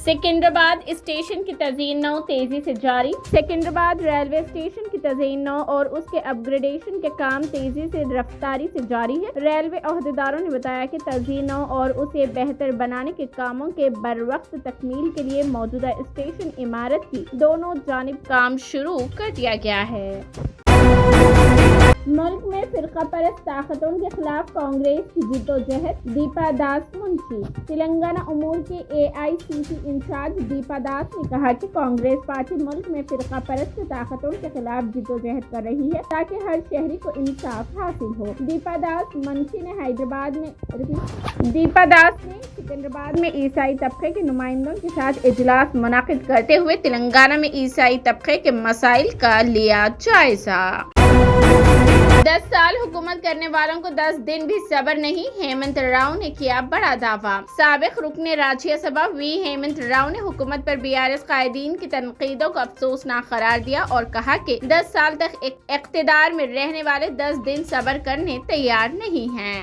Secunderabad station की तज़ीन नौ तेजी से जारी। सिकंदराबाद रेलवे स्टेशन की तज़ीन नौ और उसके अपग्रेडेशन के काम तेजी से रफ्तारी से जारी है। रेलवे अहदेदारों ने बताया कि तज़ीन नौ और उसे बेहतर बनाने के कामों के बरवक्त तकमील के लिए मौजूदा स्टेशन इमारत की दोनों जानिब काम शुरू कर दिया गया है। मुल्क में फिरका परस्त ताकतों के खिलाफ कांग्रेस की जिद्दोजहद, दीपा दास मुंशी। तेलंगाना उमूर के AICC इंचार्ज दीपा दास ने कहा कि कांग्रेस पार्टी मुल्क में फिरका परस्त ताकतों के खिलाफ जिद्दोजहद कर रही है ताकि हर शहरी को इंसाफ हासिल हो। दीपा दास मुंशी ने सिकंदराबाद में ईसाई तबके के नुमाइंदों के साथ इजलास मुनाकिद करते हुए तेलंगाना में ईसाई तबके के मसाइल का लिया जायजा। 10 साल हुकूमत करने वालों को 10 दिन भी सब्र नहीं, हेमंत राव ने किया बड़ा दावा। साबिक रुकने राज्यसभा वी हेमंत राव ने हुकूमत पर BRS कायदीन की तनकीदों को अफसोसनाक करार दिया और कहा कि 10 साल तक इख्तिदार में रहने वाले 10 दिन सब्र करने तैयार नहीं हैं।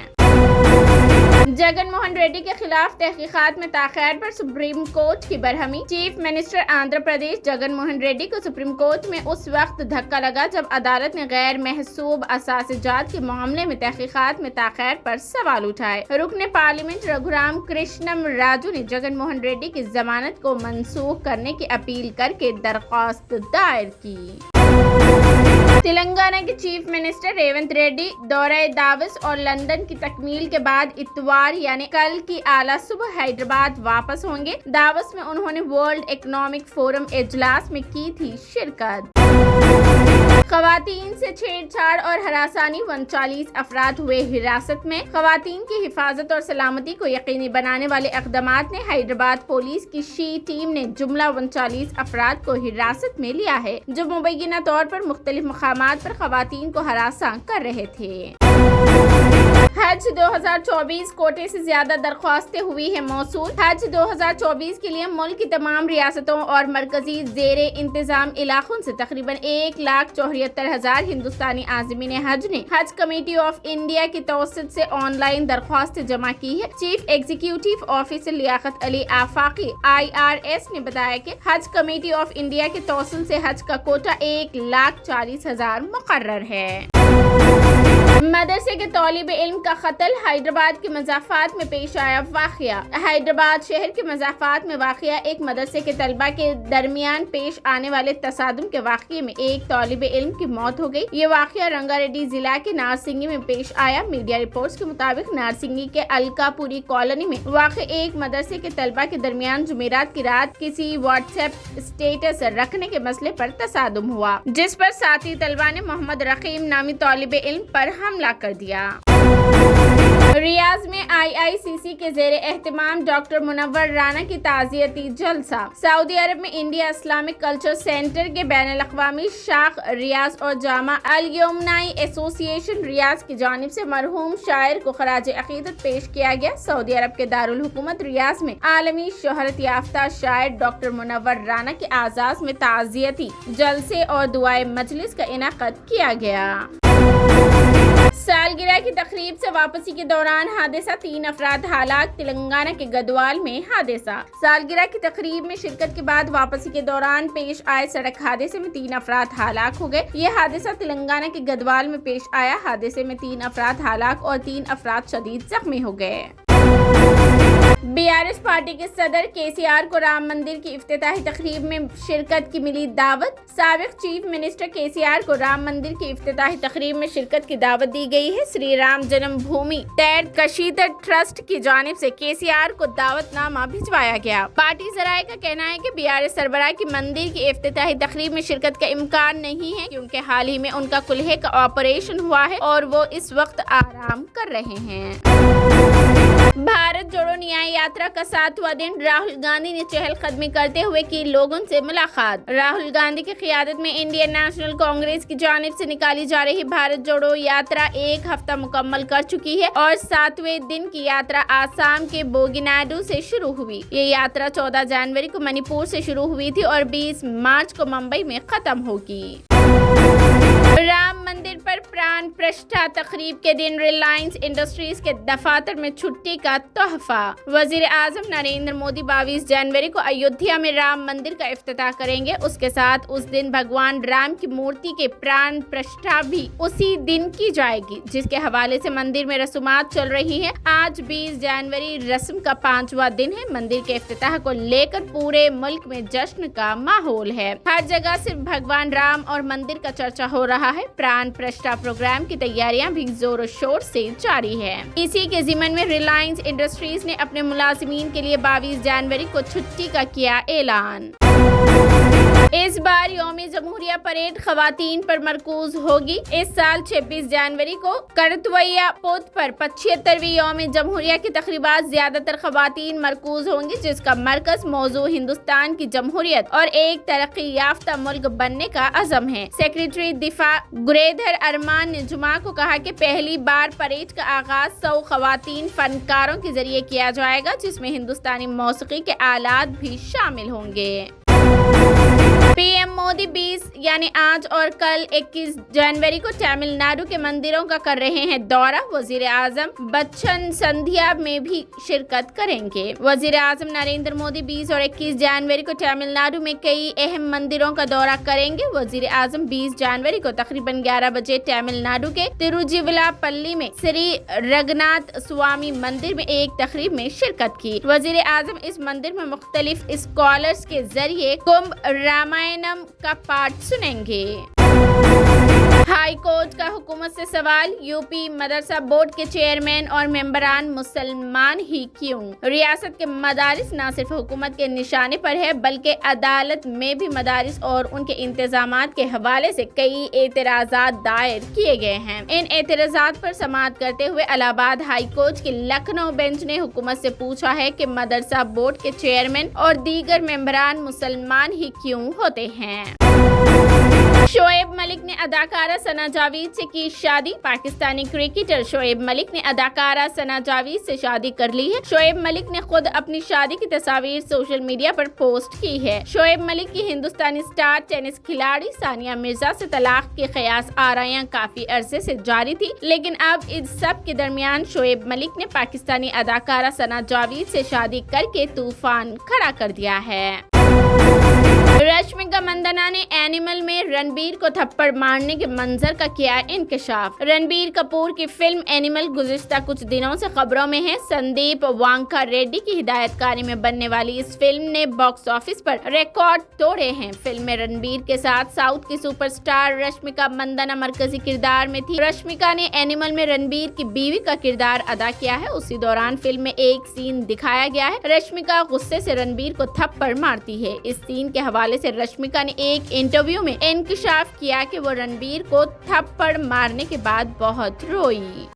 जगन मोहन रेड्डी के खिलाफ तहकीकात में ताख़ीर पर सुप्रीम कोर्ट की बरहमी। चीफ मिनिस्टर आंध्र प्रदेश जगन मोहन रेड्डी को सुप्रीम कोर्ट में उस वक्त धक्का लगा जब अदालत ने गैर महसूब असासिजात के मामले में तहकीकात में ताख़ीर पर सवाल उठाए। रुकने पार्लियामेंट रघुराम कृष्णम राजू ने जगन मोहन रेड्डी की जमानत को मनसूख करने की अपील करके दरख्वास्त दायर की। तेलंगाना के चीफ मिनिस्टर रेवंत रेड्डी दौरे दावस और लंदन की तकमील के बाद इतवार यानी कल की आला सुबह हैदराबाद वापस होंगे। दावस में उन्होंने वर्ल्ड इकोनॉमिक फोरम इजलास में की थी शिरकत। खवातीन से छेड़छाड़ और हरासानी, 39 अफराद हुए हिरासत में। खवातीन की हिफाजत और सलामती को यकीनी बनाने वाले इक़दामात ने हैदराबाद पुलिस की शी टीम ने जुमला 39 अफराद को हिरासत में लिया है जो मुबैना तौर पर मुख्तलिफ मकामात पर खवातीन को हरासा कर रहे थे। हज 2024 कोटे से ज्यादा दरख्वास्तें हुई है मौसूल। हज 2024 के लिए मुल्क की तमाम रियासतों और मरकजी ज़ेरे इंतजाम इलाकों से तकरीबन 1,74,000 हिंदुस्तानी आज़मीन हज ने हज कमेटी ऑफ इंडिया की तौसीद से ऑनलाइन दरख्वास्त जमा की है। Chief executive officer Liaquat Ali Afaqi IRS ने बताया कि हज कमेटी ऑफ इंडिया की तौसीद से हज का कोटा 1,40,000 मुकर्रर है। मदरसे के तौलिब इल्म का कत्ल, हैदराबाद के मज़ाफ़ात में पेश आया वाक़या। हैदराबाद शहर के मज़ाफ़ात में वाक़या एक मदरसे के तलबा के दरमियान पेश आने वाले तसादुम के वाक़ये में एक तौलिब इल्म की मौत हो गई। ये वाक़या रंगारेड्डी जिला के नारसिंगी में पेश आया। मीडिया रिपोर्ट्स के मुताबिक नारसिंगी के अलकापुरी कॉलोनी में वाक़ एक मदरसे के तलबा के दरमियान जुमेरात की रात किसी व्हाट्सएप स्टेटस रखने के मसले पर तसादुम हुआ, जिस पर साथी तलबा ने मोहम्मद रकीम नामी तौलिब इल्म पर हमला कर दिया। रियाज में IICC के ज़ेरे एहतमाम डॉक्टर मुनव्वर राना की ताज़ियती जलसा। सऊदी अरब में इंडिया इस्लामिक कल्चर सेंटर के बैनुल-अक़वामी शाख रियाज और जामा अल यमनाई एसोसिएशन रियाज की जानिब से मरहूम शायर को खराज अक़ीदत पेश किया गया। सऊदी अरब के दारुल हुकूमत रियाज में आलमी शोहरत याफ्ता शायर डॉक्टर मुनव्वर राना के आज़ाज़ में ताज़ियती जलसे और दुआए मजलिस का इनाक़द किया गया। सालगिरह की तकरीब से वापसी के दौरान हादसा, 3 अफराद हलाक। तेलंगाना के गदवाल में हादसा। सालगिरह की तकरीब में शिरकत के बाद वापसी के दौरान पेश आए सड़क हादसे में 3 अफराद हलाक हो गए। ये हादसा तेलंगाना के गदवाल में पेश आया। हादसे में 3 अफराद हलाक और 3 अफराद शदीद जख्मी हो गए। BRS पार्टी के सदर KCR को राम मंदिर की इफ्तिताही तकरीब में शिरकत की मिली दावत। साबिक चीफ मिनिस्टर KCR को राम मंदिर की इफ्तिताही तकरीब में शिरकत की दावत दी गई है। श्री राम जन्मभूमि तीर्थ कशीदर ट्रस्ट की जानिब से KCR को दावतनामा भिजवाया गया। पार्टी जराये का कहना है कि BRS सरबराह की मंदिर की इफ्तिताही तकरीब में शिरकत का इम्कान नहीं है क्योंकि हाल ही में उनका कुल्हे का ऑपरेशन हुआ है और वो इस वक्त आराम कर रहे हैं। भारत जोड़ो न्याय यात्रा का 7वां दिन, राहुल गांधी ने चहलकदमी करते हुए की लोगों से मुलाकात। राहुल गांधी की क़ियादत में इंडियन नेशनल कांग्रेस की जानिब से निकाली जा रही भारत जोड़ो यात्रा 1 हफ्ता मुकम्मल कर चुकी है और 7वें दिन की यात्रा आसाम के बोगिनाडू से शुरू हुई। ये यात्रा 14 जनवरी को मणिपुर से शुरू हुई थी और 20 मार्च को मुंबई में खत्म होगी। राम मंदिर पर प्राण प्रतिष्ठा तकरीब के दिन रिलायंस इंडस्ट्रीज के दफातर में छुट्टी का तोहफा। वजीर आजम नरेंद्र मोदी 22 जनवरी को अयोध्या में राम मंदिर का इफ्तिताह करेंगे। उसके साथ उस दिन भगवान राम की मूर्ति के प्राण प्रतिष्ठा भी उसी दिन की जाएगी, जिसके हवाले से मंदिर में रस्मात चल रही है। आज 20 जनवरी रस्म का 5वां दिन है। मंदिर के इफ्तिताह को लेकर पूरे मुल्क में जश्न का माहौल है। हर जगह सिर्फ भगवान राम और मंदिर का चर्चा हो रहा है। प्राण प्रतिष्ठा प्रोग्राम की तैयारियां भी जोरों शोर से जारी है। इसी के ज़िमन में रिलायंस इंडस्ट्रीज ने अपने मुलाजिमीन के लिए 22 जनवरी को छुट्टी का किया ऐलान। इस बार यौम जमहूरिया परेड खवातीन पर मरकूज होगी। इस साल 26 जनवरी को करतवैया पोत पर 75वीं यौम जमहूरिया की तकरीबात ज्यादातर खवातीन मरकूज होंगी, जिसका मरकज मौजू हिंदुस्तान की जमहूरियत और एक तरक्की याफ्ता मुल्क बनने का अज़म है। सेक्रेटरी दिफा गुरेधर अरमान ने जुमा को कहा कि पहली बार परेड का आगाज 100 खवातीन फनकारों के जरिए किया जाएगा, जिसमें हिंदुस्तानी मौसीकी के आलात भी शामिल होंगे। पीएम मोदी 20 यानी आज और कल 21 जनवरी को तमिलनाडु के मंदिरों का कर रहे हैं दौरा। वजीर आजम बच्चन संध्या में भी शिरकत करेंगे। वजीर आजम नरेंद्र मोदी 20 और 21 जनवरी को तमिलनाडु में कई अहम मंदिरों का दौरा करेंगे। वजीर आजम 20 जनवरी को तकरीबन 11 बजे तमिलनाडु के तिरुचिरापल्ली में श्री रंगनाथ स्वामी मंदिर में एक तकरीब में शिरकत की। वजीर आजम इस मंदिर में मुख्तलिफ स्कॉलर्स के जरिए कुंभ रामायणम का पाठ सुनेंगे। हाई कोर्ट का हुकूमत से सवाल, यूपी मदरसा बोर्ड के चेयरमैन और मेंबरान मुसलमान ही क्यों? रियासत के मदारिस न सिर्फ हुकूमत के निशाने पर है, बल्कि अदालत में भी मदारिस और उनके इंतजामात के हवाले से कई एतराजात दायर किए गए हैं। इन एतराजात पर समाअत करते हुए इलाहाबाद हाई कोर्ट की लखनऊ बेंच ने हुकूमत से पूछा है कि मदरसा बोर्ड के चेयरमैन और दीगर मेंबरान मुसलमान ही क्यों होते हैं। शोएब मलिक ने अदाकारा सना जावेद से की शादी। पाकिस्तानी क्रिकेटर शोएब मलिक ने अदाकारा सना जावेद से शादी कर ली है। शोएब मलिक ने खुद अपनी शादी की तस्वीर सोशल मीडिया पर पोस्ट की है। शोएब मलिक की हिंदुस्तानी स्टार टेनिस खिलाड़ी सानिया मिर्जा से तलाक की क़यास आराइयां काफी अरसे से जारी थी, लेकिन अब इस सब के दरमियान शोएब मलिक ने पाकिस्तानी अदाकारा सना जावेद से शादी करके तूफान खड़ा कर दिया है। रश्मिका मंदाना ने एनिमल में रणबीर को थप्पड़ मारने के मंजर का किया इंकशाफ। रणबीर कपूर की फिल्म एनिमल गुज़िश्ता कुछ दिनों से खबरों में है। संदीप वांका रेड्डी की हिदायतकारी में बनने वाली इस फिल्म ने बॉक्स ऑफिस पर रिकॉर्ड तोड़े हैं। फिल्म में रणबीर के साथ साउथ की सुपरस्टार रश्मिका मंदाना मरकजी किरदार में थी। रश्मिका ने एनिमल में रणबीर की बीवी का किरदार अदा किया है। उसी दौरान फिल्म में एक सीन दिखाया गया है। रश्मिका गुस्से से रणबीर को थप्पड़ मारती है। इस सीन के हवाले से रश्मिका ने एक इंटरव्यू में इंकशाफ किया कि वो रणबीर को थप्पड़ मारने के बाद बहुत रोई।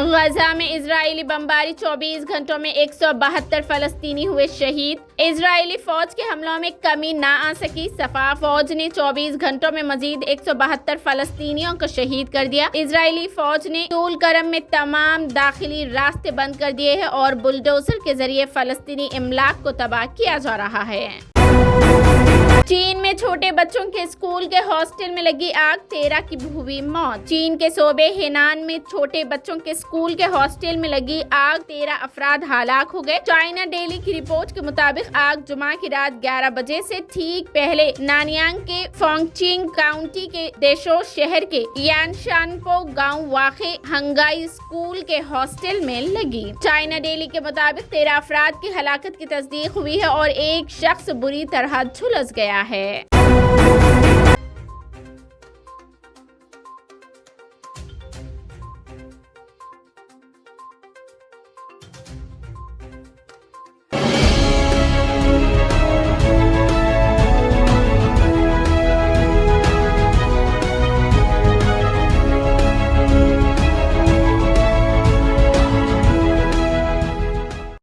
गजा में इजरायली बमबारी, 24 घंटों में 172 फलस्तीनी हुए शहीद। इजरायली फौज के हमलों में कमी ना आ सकी। सफा फौज ने 24 घंटों में मजीद 172 फलस्तीनियों को शहीद कर दिया। इजरायली फौज ने तूल करम में तमाम दाखिली रास्ते बंद कर दिए हैं और बुलडोजर के जरिए फलस्तीनी इमलाक को तबाह किया जा रहा है। चीन में छोटे बच्चों के स्कूल के हॉस्टल में लगी आग, 13 की हुई मौत। चीन के सूबे हेनान में छोटे बच्चों के स्कूल के हॉस्टल में लगी आग, 13 अफराद हलाक हो गए। चाइना डेली की रिपोर्ट के मुताबिक आग जुमा की रात 11 बजे से ठीक पहले नानयांग के फोंगचिंग काउंटी के देशो शहर के यानशानपो गांव वाक़े हंगाई स्कूल के हॉस्टल में लगी। चाइना डेली के मुताबिक 13 अफराद की हलाकत की तस्दीक हुई है और एक शख्स बुरी तरह झुलस गया है।